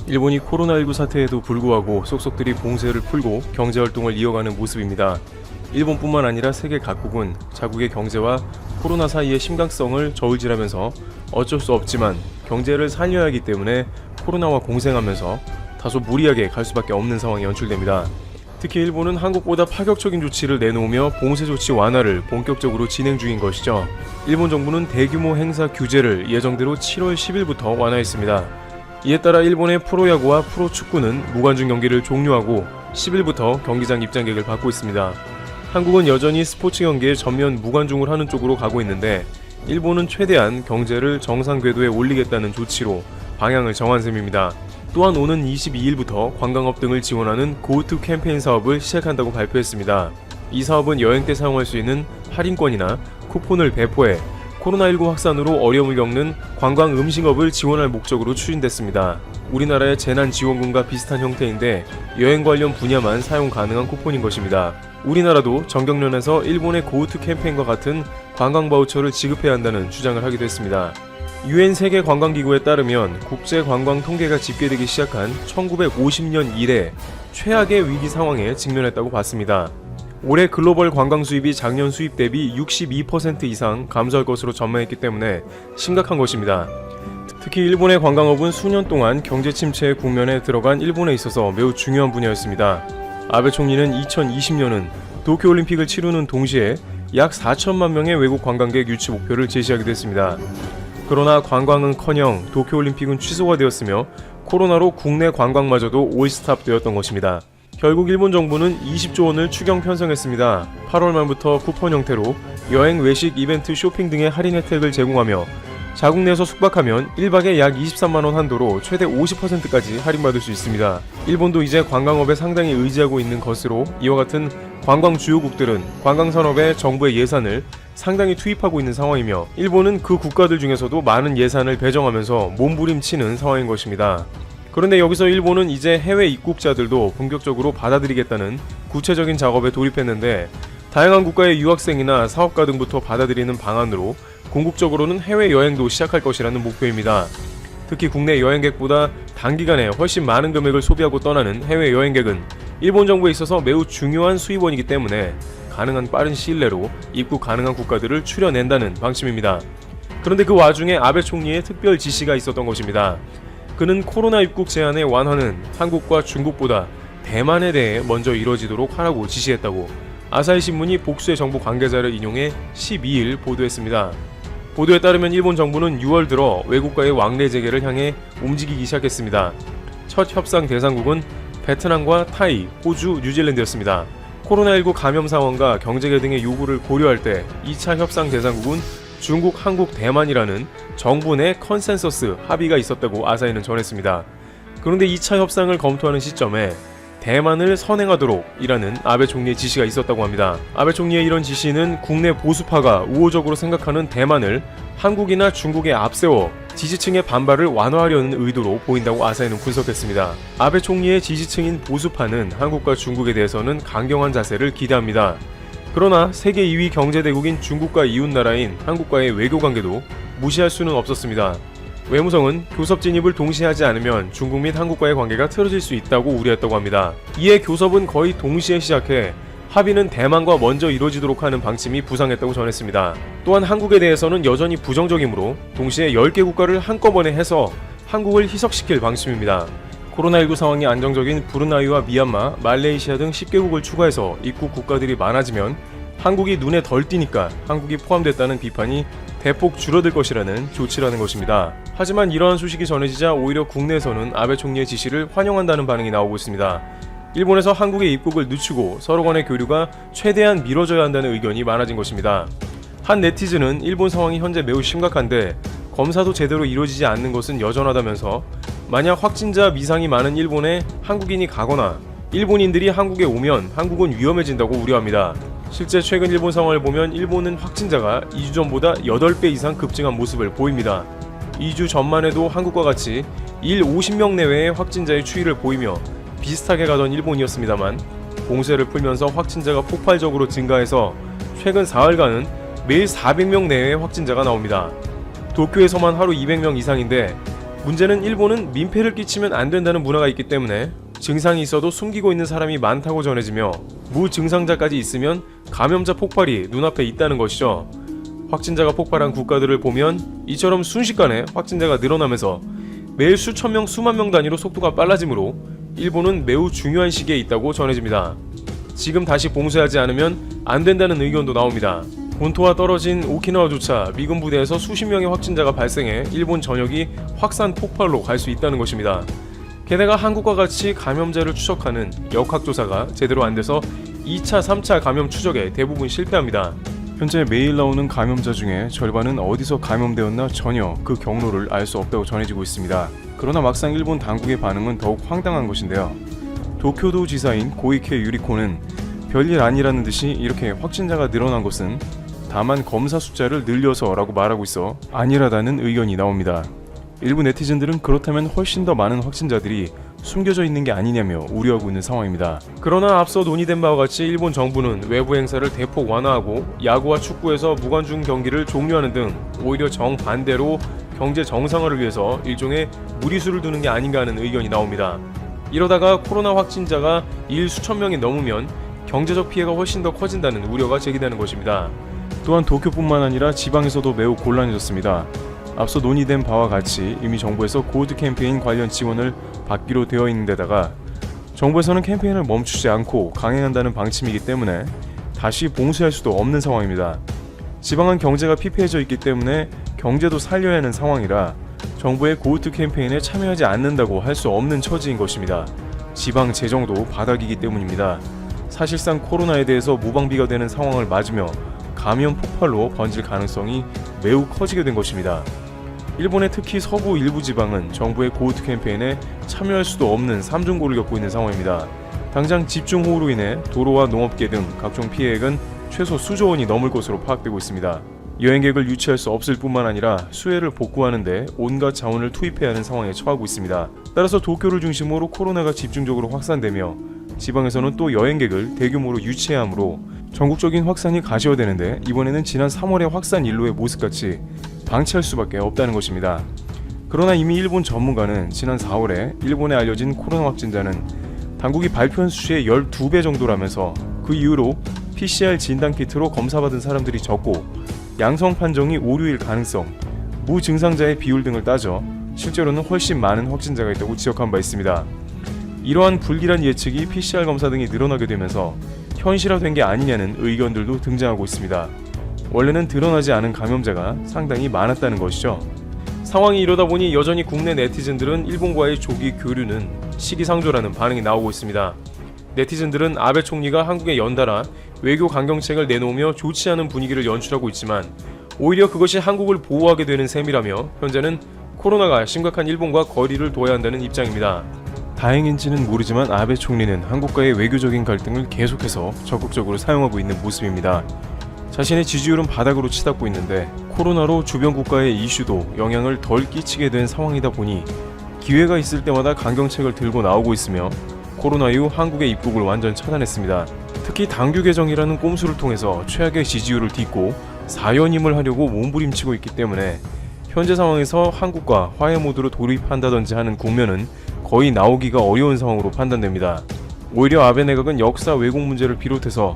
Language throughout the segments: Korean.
일본이 코로나19 사태에도 불구하고 속속들이 봉쇄를 풀고 경제활동을 이어가는 모습입니다. 일본뿐만 아니라 세계 각국은 자국의 경제와 코로나 사이의 심각성을 저울질하면서 어쩔 수 없지만 경제를 살려야 하기 때문에 코로나와 공생하면서 다소 무리하게 갈 수밖에 없는 상황이 연출됩니다. 특히 일본은 한국보다 파격적인 조치를 내놓으며 봉쇄 조치 완화를 본격적으로 진행 중인 것이죠. 일본 정부는 대규모 행사 규제를 예정대로 7월 10일부터 완화했습니다. 이에 따라 일본의 프로야구와 프로축구는 무관중 경기를 종료하고 10일부터 경기장 입장객을 받고 있습니다. 한국은 여전히 스포츠 경기에 전면 무관중을 하는 쪽으로 가고 있는데 일본은 최대한 경제를 정상 궤도에 올리겠다는 조치로 방향을 정한 셈입니다. 또한 오는 22일부터 관광업 등을 지원하는 고투 캠페인 사업을 시작한다고 발표했습니다. 이 사업은 여행 때 사용할 수 있는 할인권이나 쿠폰을 배포해 코로나19 확산으로 어려움을 겪는 관광 음식업을 지원할 목적으로 추진됐습니다. 우리나라의 재난지원금과 비슷한 형태인데 여행 관련 분야만 사용 가능한 쿠폰인 것입니다. 우리나라도 정경련에서 일본의 고우투 캠페인과 같은 관광 바우처를 지급해야 한다는 주장을 하기도 했습니다. 유엔 세계관광기구에 따르면 국제관광 통계가 집계되기 시작한 1950년 이래 최악의 위기 상황에 직면했다고 봤습니다. 올해 글로벌 관광 수입이 작년 수입 대비 62% 이상 감소할 것으로 전망했기 때문에 심각한 것입니다. 특히 일본의 관광업은 수년 동안 경제 침체의 국면에 들어간 일본에 있어서 매우 중요한 분야였습니다. 아베 총리는 2020년은 도쿄올림픽을 치르는 동시에 약 4천만 명의 외국 관광객 유치 목표를 제시하기도 했습니다. 그러나 관광은커녕 도쿄올림픽은 취소가 되었으며 코로나로 국내 관광마저도 올스탑 되었던 것입니다. 결국 일본 정부는 20조 원을 추경 편성했습니다. 8월 말부터 쿠폰 형태로 여행, 외식, 이벤트, 쇼핑 등의 할인 혜택을 제공하며 자국 내에서 숙박하면 1박에 약 23만원 한도로 최대 50%까지 할인받을 수 있습니다. 일본도 이제 관광업에 상당히 의지하고 있는 것으로 이와 같은 관광 주요국들은 관광산업에 정부의 예산을 상당히 투입하고 있는 상황이며 일본은 그 국가들 중에서도 많은 예산을 배정하면서 몸부림치는 상황인 것입니다. 그런데 여기서 일본은 이제 해외 입국자들도 본격적으로 받아들이겠다는 구체적인 작업에 돌입했는데 다양한 국가의 유학생이나 사업가 등부터 받아들이는 방안으로 궁극적으로는 해외여행도 시작할 것이라는 목표입니다. 특히 국내 여행객보다 단기간에 훨씬 많은 금액을 소비하고 떠나는 해외여행객은 일본 정부에 있어서 매우 중요한 수입원이기 때문에 가능한 빠른 시일 내로 입국 가능한 국가들을 추려낸다는 방침입니다. 그런데 그 와중에 아베 총리의 특별 지시가 있었던 것입니다. 그는 코로나 입국 제한의 완화는 한국과 중국보다 대만에 대해 먼저 이뤄지도록 하라고 지시했다고 아사히 신문이 복수의 정부 관계자를 인용해 12일 보도했습니다. 보도에 따르면 일본 정부는 6월 들어 외국과의 왕래 재개를 향해 움직이기 시작했습니다. 첫 협상 대상국은 베트남과 타이, 호주, 뉴질랜드였습니다. 코로나19 감염 상황과 경제계 등의 요구를 고려할 때 2차 협상 대상국은 중국, 한국, 대만이라는 정부 내 컨센서스 합의가 있었다고 아사히는 전했습니다. 그런데 2차 협상을 검토하는 시점에 대만을 선행하도록 이라는 아베 총리의 지시가 있었다고 합니다. 아베 총리의 이런 지시는 국내 보수파가 우호적으로 생각하는 대만을 한국이나 중국에 앞세워 지지층의 반발을 완화하려는 의도로 보인다고 아사히는 분석했습니다. 아베 총리의 지지층인 보수파는 한국과 중국에 대해서는 강경한 자세를 기대합니다. 그러나 세계 2위 경제대국인 중국과 이웃나라인 한국과의 외교관계도 무시할 수는 없었습니다. 외무성은 교섭 진입을 동시에 하지 않으면 중국 및 한국과의 관계가 틀어질 수 있다고 우려했다고 합니다. 이에 교섭은 거의 동시에 시작해 합의는 대만과 먼저 이루어지도록 하는 방침이 부상했다고 전했습니다. 또한 한국에 대해서는 여전히 부정적이므로 동시에 10개 국가를 한꺼번에 해서 한국을 희석시킬 방침입니다. 코로나19 상황이 안정적인 브루나이와 미얀마, 말레이시아 등 10개국을 추가해서 입국 국가들이 많아지면 한국이 눈에 덜 띄니까 한국이 포함됐다는 비판이 대폭 줄어들 것이라는 조치라는 것입니다. 하지만 이러한 소식이 전해지자 오히려 국내에서는 아베 총리의 지시를 환영한다는 반응이 나오고 있습니다. 일본에서 한국의 입국을 늦추고 서로 간의 교류가 최대한 미뤄져야 한다는 의견이 많아진 것입니다. 한 네티즌은 일본 상황이 현재 매우 심각한데 검사도 제대로 이루어지지 않는 것은 여전하다면서 만약 확진자 미상이 많은 일본에 한국인이 가거나 일본인들이 한국에 오면 한국은 위험해진다고 우려합니다. 실제 최근 일본 상황을 보면 일본은 확진자가 2주 전보다 8배 이상 급증한 모습을 보입니다. 2주 전만 해도 한국과 같이 일 50명 내외의 확진자의 추이를 보이며 비슷하게 가던 일본이었습니다만 봉쇄를 풀면서 확진자가 폭발적으로 증가해서 최근 4일간은 매일 400명 내외의 확진자가 나옵니다. 도쿄에서만 하루 200명 이상인데 문제는 일본은 민폐를 끼치면 안 된다는 문화가 있기 때문에 증상이 있어도 숨기고 있는 사람이 많다고 전해지며 무증상자까지 있으면 감염자 폭발이 눈앞에 있다는 것이죠. 확진자가 폭발한 국가들을 보면 이처럼 순식간에 확진자가 늘어나면서 매일 수천 명, 수만 명 단위로 속도가 빨라지므로 일본은 매우 중요한 시기에 있다고 전해집니다. 지금 다시 봉쇄하지 않으면 안 된다는 의견도 나옵니다. 본토와 떨어진 오키나와조차 미군 부대에서 수십 명의 확진자가 발생해 일본 전역이 확산 폭발로 갈 수 있다는 것입니다. 게다가 한국과 같이 감염자를 추적하는 역학조사가 제대로 안 돼서 2차, 3차 감염 추적에 대부분 실패합니다. 현재 매일 나오는 감염자 중에 절반은 어디서 감염되었나 전혀 그 경로를 알 수 없다고 전해지고 있습니다. 그러나 막상 일본 당국의 반응은 더욱 황당한 것인데요. 도쿄도 지사인 고이케 유리코는 별일 아니라는 듯이 이렇게 확진자가 늘어난 것은 다만 검사 숫자를 늘려서라고 말하고 있어 아니라다는 의견이 나옵니다. 일부 네티즌들은 그렇다면 훨씬 더 많은 확진자들이 숨겨져 있는 게 아니냐며 우려하고 있는 상황입니다. 그러나 앞서 논의된 바와 같이 일본 정부는 외부 행사를 대폭 완화하고 야구와 축구에서 무관중 경기를 종료하는 등 오히려 정반대로 경제 정상화를 위해서 일종의 무리수를 두는 게 아닌가 하는 의견이 나옵니다. 이러다가 코로나 확진자가 일 수천 명이 넘으면 경제적 피해가 훨씬 더 커진다는 우려가 제기되는 것입니다. 또한 도쿄뿐만 아니라 지방에서도 매우 곤란해졌습니다. 앞서 논의된 바와 같이 이미 정부에서 고드 캠페인 관련 지원을 받기로 되어 있는 데다가 정부에서는 캠페인을 멈추지 않고 강행한다는 방침이기 때문에 다시 봉쇄할 수도 없는 상황입니다. 지방은 경제가 피폐해져 있기 때문에 경제도 살려야 하는 상황이라 정부의 고드 캠페인에 참여하지 않는다고 할 수 없는 처지인 것입니다. 지방 재정도 바닥이기 때문입니다. 사실상 코로나에 대해서 무방비가 되는 상황을 맞으며 감염 폭발로 번질 가능성이 매우 커지게 된 것입니다. 일본의 특히 서부 일부 지방은 정부의 고우트 캠페인에 참여할 수도 없는 삼중고를 겪고 있는 상황입니다. 당장 집중호우로 인해 도로와 농업계 등 각종 피해액은 최소 수조 원이 넘을 것으로 파악되고 있습니다. 여행객을 유치할 수 없을 뿐만 아니라 수혜를 복구하는 데 온갖 자원을 투입해야 하는 상황에 처하고 있습니다. 따라서 도쿄를 중심으로 코로나가 집중적으로 확산되며 지방에서는 또 여행객을 대규모로 유치해야 하므로 전국적인 확산이 가시화되는데 이번에는 지난 3월의 확산 일로의 모습같이 방치할 수밖에 없다는 것입니다. 그러나 이미 일본 전문가는 지난 4월에 일본에 알려진 코로나 확진자는 당국이 발표한 수치의 12배 정도라면서 그 이후로 PCR 진단키트로 검사받은 사람들이 적고 양성 판정이 오류일 가능성, 무증상자의 비율 등을 따져 실제로는 훨씬 많은 확진자가 있다고 지적한 바 있습니다. 이러한 불길한 예측이 PCR 검사 등이 늘어나게 되면서 현실화된 게 아니냐는 의견들도 등장하고 있습니다. 원래는 드러나지 않은 감염자가 상당히 많았다는 것이죠. 상황이 이러다 보니 여전히 국내 네티즌들은 일본과의 조기 교류는 시기상조라는 반응이 나오고 있습니다. 네티즌들은 아베 총리가 한국에 연달아 외교 강경책을 내놓으며 좋지 않은 분위기를 연출하고 있지만 오히려 그것이 한국을 보호하게 되는 셈이라며 현재는 코로나가 심각한 일본과 거리를 둬야 한다는 입장입니다. 다행인지는 모르지만 아베 총리는 한국과의 외교적인 갈등을 계속해서 적극적으로 사용하고 있는 모습입니다. 자신의 지지율은 바닥으로 치닫고 있는데 코로나로 주변 국가의 이슈도 영향을 덜 끼치게 된 상황이다 보니 기회가 있을 때마다 강경책을 들고 나오고 있으며 코로나 이후 한국의 입국을 완전 차단했습니다. 특히 당규 개정이라는 꼼수를 통해서 최악의 지지율을 딛고 사연임을 하려고 몸부림치고 있기 때문에 현재 상황에서 한국과 화해 모드로 돌입한다든지 하는 국면은 거의 나오기가 어려운 상황으로 판단됩니다. 오히려 아베 내각은 역사 왜곡 문제를 비롯해서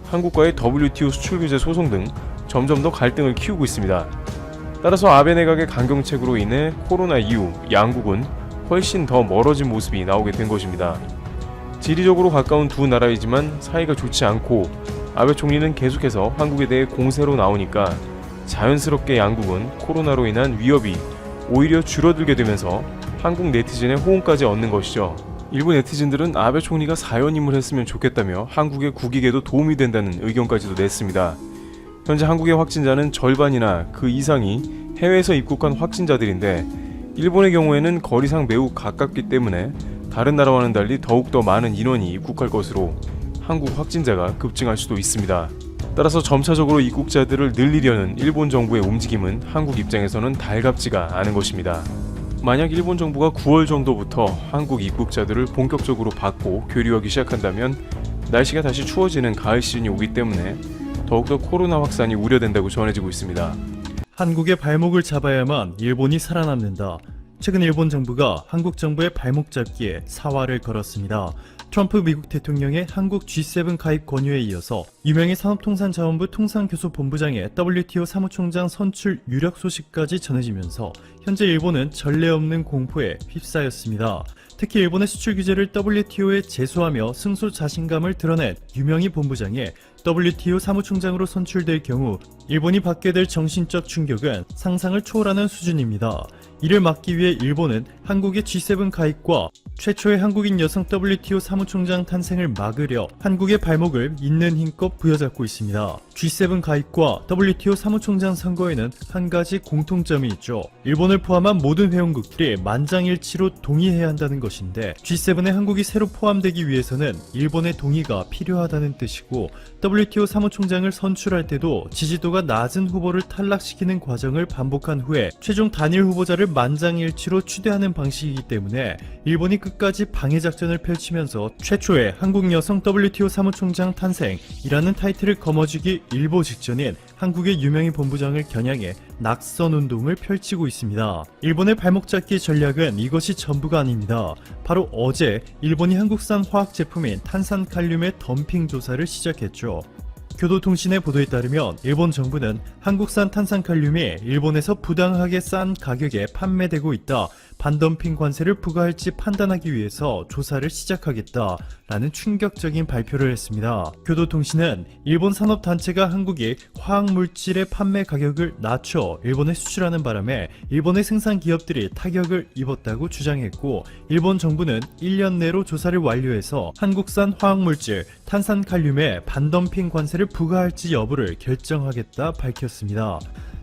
한국과의 WTO 수출 규제 소송 등 점점 더 갈등을 키우고 있습니다. 따라서 아베 내각의 강경책으로 인해 코로나 이후 양국은 훨씬 더 멀어진 모습이 나오게 된 것입니다. 지리적으로 가까운 두 나라이지만 사이가 좋지 않고 아베 총리는 계속해서 한국에 대해 공세로 나오니까 자연스럽게 양국은 코로나로 인한 위협이 오히려 줄어들게 되면서 한국 네티즌의 호응까지 얻는 것이죠. 일부 네티즌들은 아베 총리가 사연임을 했으면 좋겠다며 한국의 국익에도 도움이 된다는 의견까지도 냈습니다. 현재 한국의 확진자는 절반이나 그 이상이 해외에서 입국한 확진자들인데 일본의 경우에는 거리상 매우 가깝기 때문에 다른 나라와는 달리 더욱더 많은 인원이 입국할 것으로 한국 확진자가 급증할 수도 있습니다. 따라서 점차적으로 입국자들을 늘리려는 일본 정부의 움직임은 한국 입장에서는 달갑지가 않은 것입니다. 만약 일본 정부가 9월 정도부터 한국 입국자들을 본격적으로 받고 교류하기 시작한다면 날씨가 다시 추워지는 가을 시즌이 오기 때문에 더욱더 코로나 확산이 우려된다고 전해지고 있습니다. 한국의 발목을 잡아야만 일본이 살아남는다. 최근 일본 정부가 한국 정부의 발목 잡기에 사활을 걸었습니다. 트럼프 미국 대통령의 한국 G7 가입 권유에 이어서 유명희 산업통상자원부 통상교섭본부장의 WTO 사무총장 선출 유력 소식까지 전해지면서 현재 일본은 전례 없는 공포에 휩싸였습니다. 특히 일본의 수출 규제를 WTO에 제소하며 승소 자신감을 드러낸 유명희 본부장의 WTO 사무총장으로 선출될 경우 일본이 받게 될 정신적 충격은 상상을 초월하는 수준입니다. 이를 막기 위해 일본은 한국의 G7 가입과 최초의 한국인 여성 WTO 사무총장 탄생을 막으려 한국의 발목을 있는 힘껏 부여잡고 있습니다. G7 가입과 WTO 사무총장 선거에는 한 가지 공통점이 있죠. 일본을 포함한 모든 회원국들이 만장일치로 동의해야 한다는 것인데 G7에 한국이 새로 포함되기 위해서는 일본의 동의가 필요하다는 뜻이고 WTO 사무총장을 선출할 때도 지지도가 낮은 후보를 탈락시키는 과정을 반복한 후에 최종 단일 후보자를 만장일치로 추대하는 방식이기 때문에 일본이 끝까지 방해작전을 펼치면서 최초의 한국 여성 WTO 사무총장 탄생이라는 타이틀을 거머쥐기 일보 직전인 한국의 유명희 본부장을 겨냥해 낙선운동을 펼치고 있습니다. 일본의 발목 잡기 전략은 이것이 전부가 아닙니다. 바로 어제 일본이 한국산 화학제품인 탄산칼륨의 덤핑 조사를 시작했죠. 교도통신의 보도에 따르면 일본 정부는 한국산 탄산칼륨이 일본에서 부당하게 싼 가격에 판매되고 있다. 반덤핑 관세를 부과할지 판단하기 위해서 조사를 시작하겠다라는 충격적인 발표를 했습니다. 교도통신은 일본 산업단체가 한국이 화학물질의 판매 가격을 낮춰 일본에 수출하는 바람에 일본의 생산 기업들이 타격을 입었다고 주장했고 일본 정부는 1년 내로 조사를 완료해서 한국산 화학물질 탄산칼륨에 반덤핑 관세를 부과할지 여부를 결정하겠다 밝혔습니다.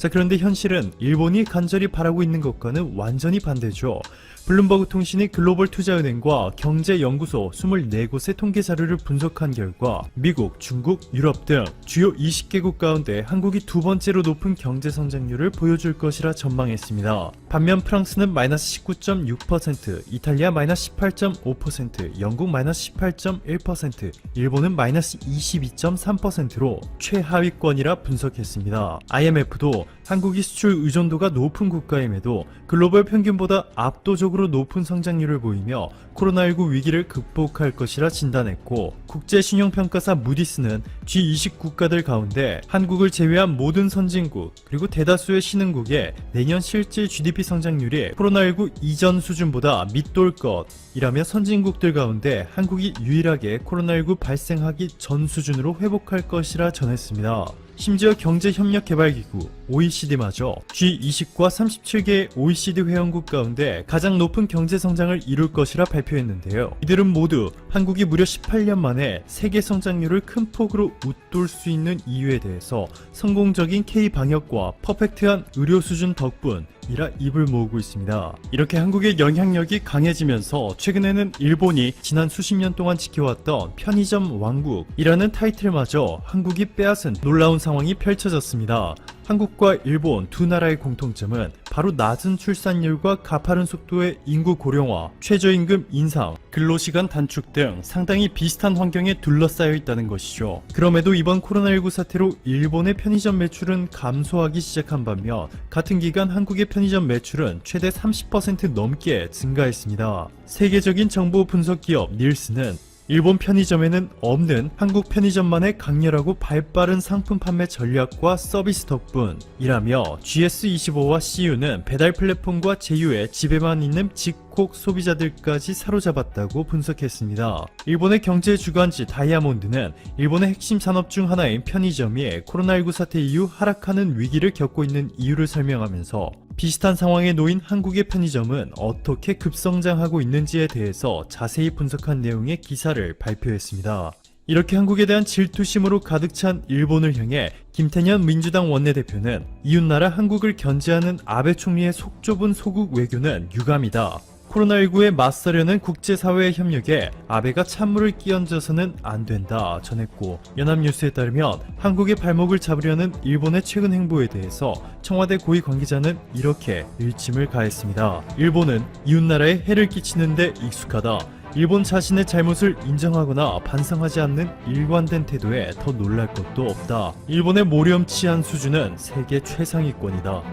자, 그런데 현실은 일본이 간절히 바라고 있는 것과는 완전히 반대죠. 블룸버그 통신이 글로벌 투자은행과 경제연구소 24곳의 통계 자료를 분석한 결과 미국, 중국, 유럽 등 주요 20개국 가운데 한국이 두 번째로 높은 경제 성장률을 보여줄 것이라 전망했습니다. 반면 프랑스는 마이너스 19.6%, 이탈리아 마이너스 18.5%, 영국 마이너스 18.1%, 일본은 마이너스 22.3%로 최하위권이라 분석했습니다. IMF도 한국이 수출 의존도가 높은 국가임에도 글로벌 평균보다 압도적으로 높은 성장률을 보이며 코로나19 위기를 극복할 것이라 진단했고 국제신용평가사 무디스는 G20 국가들 가운데 한국을 제외한 모든 선진국 그리고 대다수의 신흥국의 내년 실질 GDP 성장률이 코로나19 이전 수준보다 밑돌 것이라며 선진국들 가운데 한국이 유일하게 코로나19 발생하기 전 수준으로 회복할 것이라 전했습니다. 심지어 경제협력개발기구 OECD마저 G20과 37개의 OECD 회원국 가운데 가장 높은 경제성장을 이룰 것이라 발표했는데요. 이들은 모두 한국이 무려 18년 만에 세계 성장률을 큰 폭으로 웃돌 수 있는 이유에 대해서 성공적인 K방역과 퍼펙트한 의료 수준 덕분이라 입을 모으고 있습니다. 이렇게 한국의 영향력이 강해지면서 최근에는 일본이 지난 수십 년 동안 지켜왔던 편의점 왕국이라는 타이틀마저 한국이 빼앗은 놀라운 상황이 펼쳐졌습니다. 한국과 일본 두 나라의 공통점은 바로 낮은 출산율과 가파른 속도의 인구 고령화, 최저임금 인상, 근로시간 단축 등 상당히 비슷한 환경에 둘러싸여 있다는 것이죠. 그럼에도 이번 코로나19 사태로 일본의 편의점 매출은 감소하기 시작한 반면 같은 기간 한국의 편의점 매출은 최대 30% 넘게 증가했습니다. 세계적인 정보 분석 기업 닐스는 일본 편의점에는 없는 한국 편의점만의 강렬하고 발빠른 상품 판매 전략과 서비스 덕분이라며 GS25와 CU는 배달 플랫폼과 제휴에 집에만 있는 집콕 소비자들까지 사로잡았다고 분석했습니다. 일본의 경제 주간지 다이아몬드는 일본의 핵심 산업 중 하나인 편의점이 코로나19 사태 이후 하락하는 위기를 겪고 있는 이유를 설명하면서 비슷한 상황에 놓인 한국의 편의점은 어떻게 급성장하고 있는지에 대해서 자세히 분석한 내용의 기사를 발표했습니다. 이렇게 한국에 대한 질투심으로 가득 찬 일본을 향해 김태년 민주당 원내대표는 이웃나라 한국을 견제하는 아베 총리의 속 좁은 소국 외교는 유감이다. 코로나19에 맞서려는 국제사회의 협력에 아베가 찬물을 끼얹어서는 안 된다 전했고 연합뉴스에 따르면 한국의 발목을 잡으려는 일본의 최근 행보에 대해서 청와대 고위 관계자는 이렇게 일침을 가했습니다. 일본은 이웃나라에 해를 끼치는 데 익숙하다. 일본 자신의 잘못을 인정하거나 반성하지 않는 일관된 태도에 더 놀랄 것도 없다. 일본의 모렴치한 수준은 세계 최상위권이다.